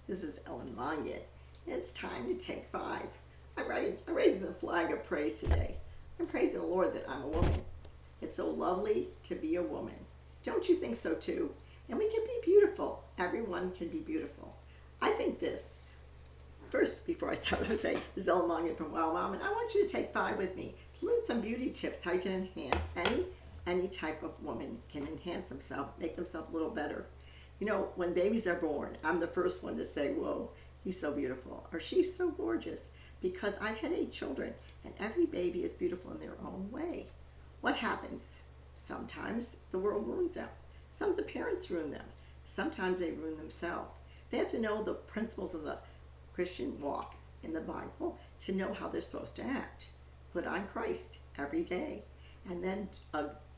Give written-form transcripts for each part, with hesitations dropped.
This is Ellen Mongan. It's time to take 5. I'm raising the flag of praise today. I'm praising the Lord that I'm a woman. It's so lovely to be a woman. Don't you think so too? And we can be beautiful. Everyone can be beautiful. I think this. First, before I start, I would say, this is Ellen Mongan from Wow Mom, and I want you to take 5 with me to learn some beauty tips, how you can enhance any type of woman can enhance themselves, make themselves a little better. You know, when babies are born, I'm the first one to say, whoa, he's so beautiful, or she's so gorgeous, because I've had 8 children, and every baby is beautiful in their own way. What happens? Sometimes the world ruins them. Sometimes the parents ruin them. Sometimes they ruin themselves. They have to know the principles of the Christian walk in the Bible to know how they're supposed to act. Put on Christ every day. And then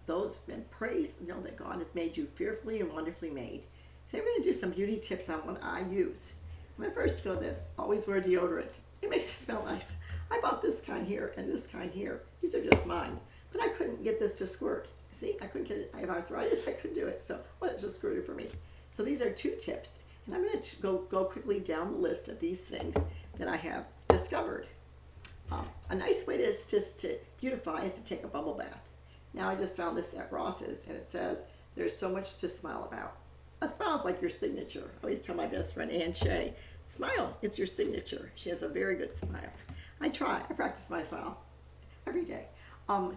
those men praise, know that God has made you fearfully and wonderfully made. So we're going to do some beauty tips on what I use. I'm going to first go this. Always wear deodorant. It makes you smell nice. I bought this kind here and this kind here. These are just mine. But I couldn't get this to squirt. See, I couldn't get it. I have arthritis. I couldn't do it. So, well, it just squirted for me. So these are 2 tips. And I'm going to go quickly down the list of these things that I have discovered. A nice way to beautify is to take a bubble bath. Now, I just found this at Ross's, and it says, there's so much to smile about. A smile is like your signature. I always tell my best friend, Ann Shea, smile, it's your signature. She has a very good smile. I practice my smile every day. A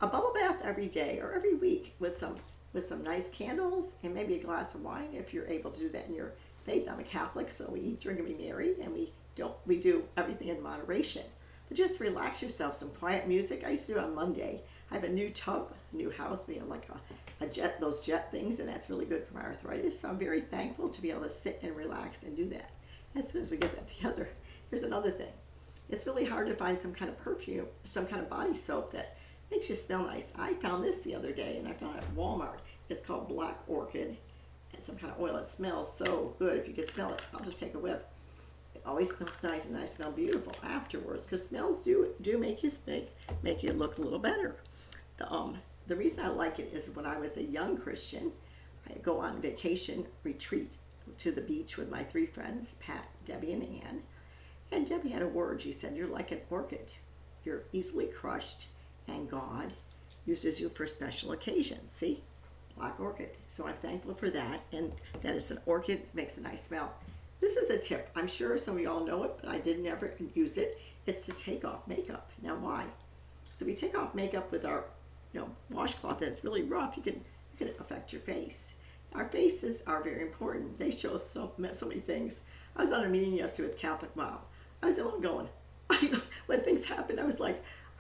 bubble bath every day or every week with some nice candles and maybe a glass of wine if you're able to do that in your faith. I'm a Catholic, so we eat, drink, and be merry, and we do everything in moderation. But just relax yourself. Some quiet music. I used to do it on Monday. I have a new tub, a new house. We have like those jet things, and that's really good for my arthritis. So I'm very thankful to be able to sit and relax and do that. As soon as we get that together, here's another thing. It's really hard to find some kind of perfume, some kind of body soap that makes you smell nice. I found this the other day, and I found it at Walmart. It's called Black Orchid, and some kind of oil. It smells so good. If you could smell it, I'll just take a whiff. It always smells nice, and I smell beautiful afterwards, because smells do make you look a little better. The reason I like it is when I was a young Christian, I go on vacation retreat to the beach with my 3 friends, Pat, Debbie, and Ann. And Debbie had a word. She said, "You're like an orchid. You're easily crushed, and God uses you for special occasions." See? Black orchid. So I'm thankful for that, and that it's an orchid. It makes a nice smell. This is a tip. I'm sure some of you all know it, but I did never use it. It's to take off makeup. Now, why? So we take off makeup with our washcloth that's really rough. You can affect your face. Our faces are very important. They show us so many things. I was on a meeting yesterday with Catholic Mom. I was alone going, when things happened, I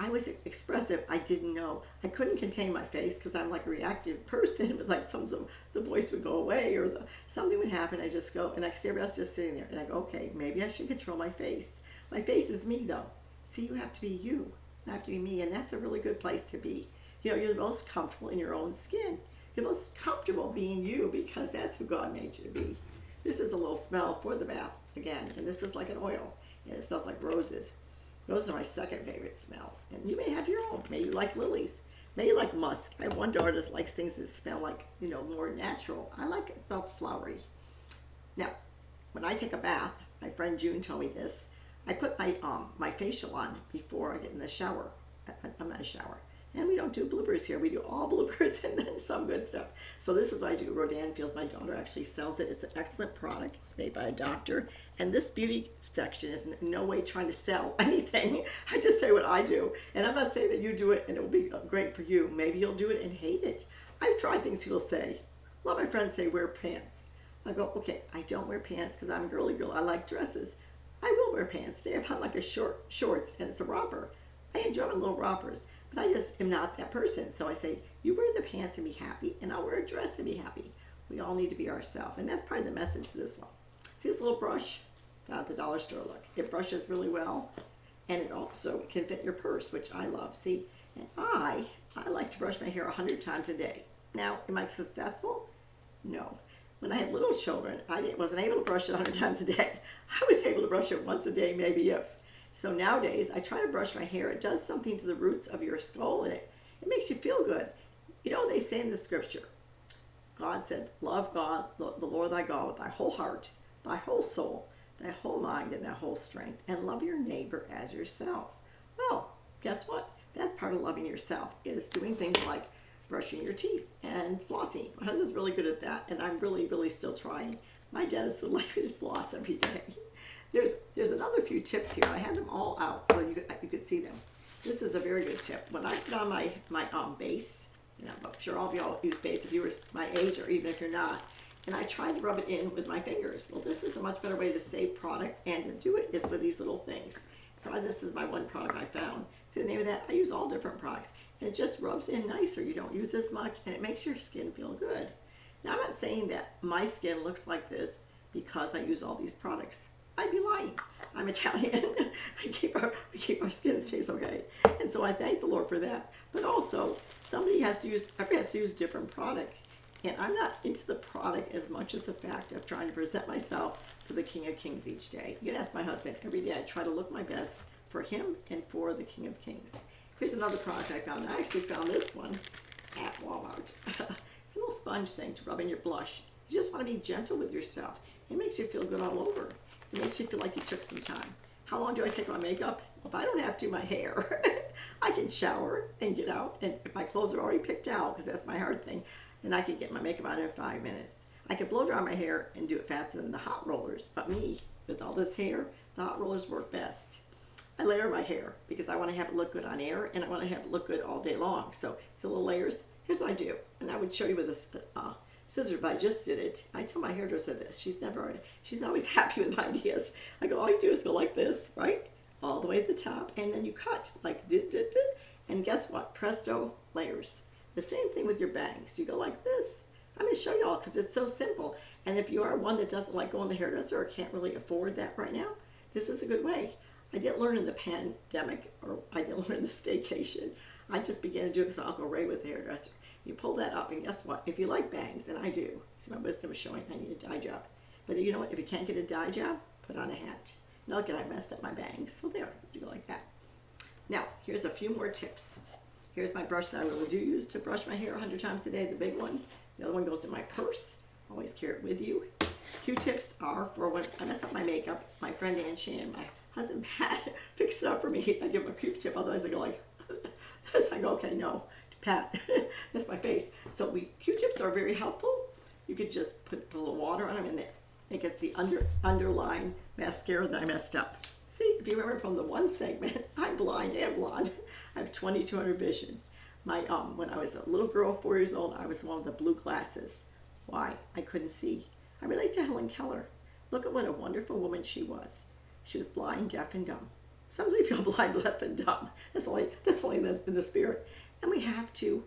was expressive. I didn't know. I couldn't contain my face because I'm like a reactive person. It was like the voice would go away or something would happen. I just go, and I see everybody else just sitting there. And I go, okay, maybe I should control my face. My face is me, though. See, you have to be you. I have to be me, and that's a really good place to be. You're the most comfortable in your own skin. You're most comfortable being you because that's who God made you to be. This is a little smell for the bath, again, and this is like an oil, and it smells like roses. Roses are my second favorite smell, and you may have your own. Maybe you like lilies. Maybe you like musk. I have one daughter that likes things that smell like, more natural. I like it. It smells flowery. Now, when I take a bath, my friend June told me this, I put my facial on before I get in the shower. I'm not a shower. And we don't do bloopers here. We do all bloopers and then some good stuff. So this is what I do. Rodan Fields, my daughter, actually sells it. It's an excellent product. It's made by a doctor. And this beauty section is in no way trying to sell anything. I just tell you what I do. And I'm not saying that you do it and it will be great for you. Maybe you'll do it and hate it. I've tried things people say. A lot of my friends say wear pants. I go, okay, I don't wear pants because I'm a girly girl. I like dresses. I will wear pants. Today I found like a shorts and it's a romper. I enjoy my little rompers. But I just am not that person. So I say, you wear the pants and be happy, and I'll wear a dress and be happy. We all need to be ourselves. And that's probably the message for this one. See this little brush? Found at the dollar store, look. It brushes really well, and it also can fit your purse, which I love. See, and I like to brush my hair 100 times a day. Now, am I successful? No. When I had little children, I wasn't able to brush it 100 times a day. I was able to brush it once a day, maybe if. So nowadays, I try to brush my hair. It does something to the roots of your skull, and it makes you feel good. They say in the scripture, God said, love God, the Lord thy God, with thy whole heart, thy whole soul, thy whole mind, and thy whole strength, and love your neighbor as yourself. Well, guess what? That's part of loving yourself, is doing things like brushing your teeth and flossing. My husband's really good at that, and I'm really, really still trying. My dentist would like me to floss every day. There's another few tips here. I had them all out so you could see them. This is a very good tip. When I put on my base, I'm sure all of y'all use base if you were my age or even if you're not, and I tried to rub it in with my fingers. Well, this is a much better way to save product and to do it is with these little things. So this is my one product I found. See the name of that? I use all different products, and it just rubs in nicer. You don't use as much, and it makes your skin feel good. Now, I'm not saying that my skin looks like this because I use all these products. I'd be lying. I'm Italian. we keep our skin stays okay, and so I thank the Lord for that. But also, everybody has to use different product, and I'm not into the product as much as the fact of trying to present myself for the King of Kings each day. You can ask my husband every day. I try to look my best for him and for the King of Kings. Here's another product I found. I actually found this one at Walmart. It's a little sponge thing to rub in your blush. You just want to be gentle with yourself. It makes you feel good all over. It makes you feel like you took some time. How long do I take my makeup? Well, if I don't have to, my hair. I can shower and get out, and if my clothes are already picked out, because that's my hard thing, then I can get my makeup on in 5 minutes. I can blow dry my hair and do it faster than the hot rollers, but me, with all this hair, the hot rollers work best. I layer my hair because I want to have it look good on air, and I want to have it look good all day long. So it's little layers. Here's what I do, and I would show you with a scissors, but I just did it. I tell my hairdresser this. She's always happy with my ideas. I go, all you do is go like this, right? All the way at the top, and then you cut, like dit, dit, dit, and guess what? Presto, layers. The same thing with your bangs. You go like this. I'm going to show y'all because it's so simple. And if you are one that doesn't like going to the hairdresser or can't really afford that right now, this is a good way. I didn't learn in the pandemic, or I didn't learn in the staycation. I just began to do it because I'll go right with the hairdresser. You pull that up, and guess what? If you like bangs, and I do, so my wisdom is showing I need a dye job. But you know what? If you can't get a dye job, put on a hat. Now look at, I messed up my bangs, so there, you go like that. Now, here's a few more tips. Here's my brush that I really do use to brush my hair 100 times a day, the big one. The other one goes in my purse. Always carry it with you. Q-tips are for when I mess up my makeup. My friend Ann Shan, my husband Pat, fixes it up for me. I give him a Q-tip, otherwise I go like this. I go, okay, no, Pat, that's my face. So Q-tips are very helpful. You could just put a little water on them, and they can see underline mascara that I messed up. See, if you remember from the one segment, I'm blind and blonde. I have 20/200 vision. When I was a little girl, 4 years old, I was one with the blue glasses. Why? I couldn't see. I relate to Helen Keller. Look at what a wonderful woman she was. She was blind, deaf, and dumb. Sometimes we feel blind, deaf, and dumb. That's only in the spirit. And we have to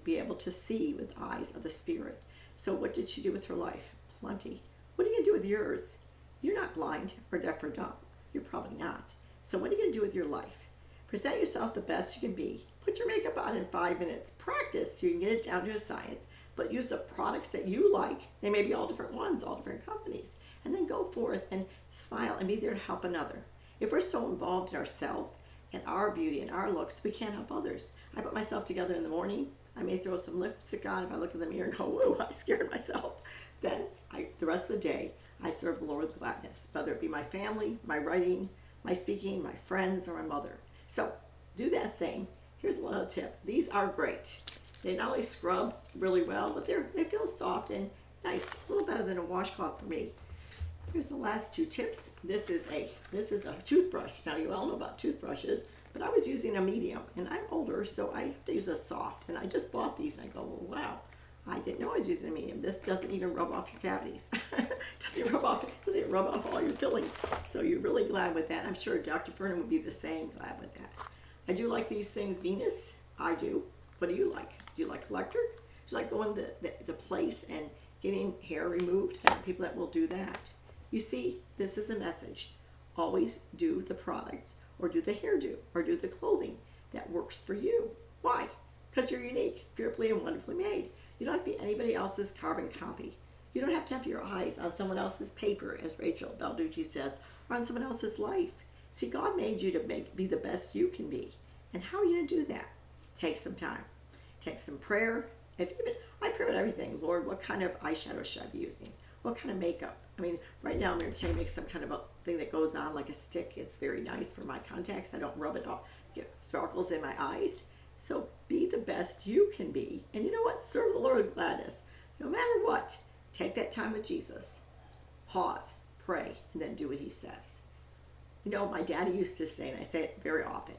be able to see with eyes of the spirit. So what did she do with her life? Plenty. What are you going to do with yours? You're not blind or deaf or dumb. You're probably not. So what are you going to do with your life? Present yourself the best you can be. Put your makeup on in 5 minutes. Practice so you can get it down to a science. But use the products that you like. They may be all different ones, all different companies. And then go forth and smile and be there to help another. If we're so involved in ourselves and our beauty and our looks, we can't help others. I put myself together in the morning. I may throw some lipstick on if I look in the mirror and go, whoa, I scared myself. Then the rest of the day, I serve the Lord with gladness, whether it be my family, my writing, my speaking, my friends, or my mother. So do that same. Here's a little tip. These are great. They not only scrub really well, but they feel soft and nice. A little better than a washcloth for me. Here's the last 2 tips. This is a toothbrush. Now you all know about toothbrushes, but I was using a medium, and I'm older, so I have to use a soft. And I just bought these, and I go, well, wow, I didn't know I was using a medium. This doesn't even rub off your cavities. doesn't rub off all your fillings. So you're really glad with that. I'm sure Dr. Fernand would be the same, glad with that. I do like these things, Venus. I do. What do you like? Do you like electric? Do you like going to the place and getting hair removed? There are people that will do that. You see, this is the message. Always do the product, or do the hairdo, or do the clothing that works for you. Why? Because you're unique, fearfully and wonderfully made. You don't have to be anybody else's carbon copy. You don't have to have your eyes on someone else's paper, as Rachel Balducci says, or on someone else's life. See, God made you to be the best you can be. And how are you going to do that? Take some time. Take some prayer. I pray about everything. Lord, what kind of eyeshadow should I be using? What kind of makeup? I mean, right now Mary Kay makes some kind of a thing that goes on like a stick. It's very nice for my contacts. I don't rub it off, get sparkles in my eyes. So be the best you can be. And you know what? Serve the Lord with gladness. No matter what, take that time with Jesus. Pause, pray, and then do what he says. You know, my daddy used to say, and I say it very often,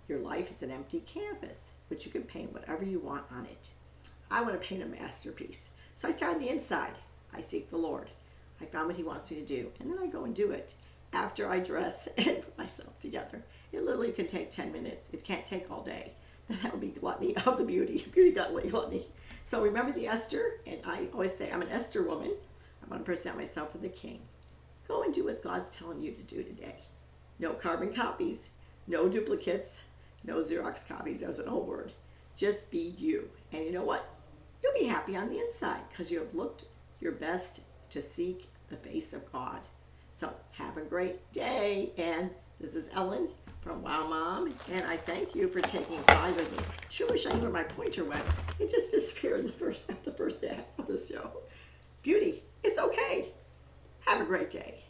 your life is an empty canvas, but you can paint whatever you want on it. I want to paint a masterpiece. So I start on the inside. I seek the Lord. I found what he wants me to do, and then I go and do it. After I dress and put myself together, it literally can take 10 minutes. It can't take all day. Then that would be gluttony of the beauty gluttony. So remember the Esther, and I always say I'm an Esther woman. I want to present myself with the king. Go and do what God's telling you to do today. No carbon copies, no duplicates, no Xerox copies. That was an old word. Just be you. And you know what? You'll be happy on the inside because you have looked your best to seek the face of God. So have a great day. And this is Ellen from Wow Mom. And I thank you for taking 5 with me. Sure wish I knew where my pointer went. It just disappeared the first day of the show. Beauty. It's okay. Have a great day.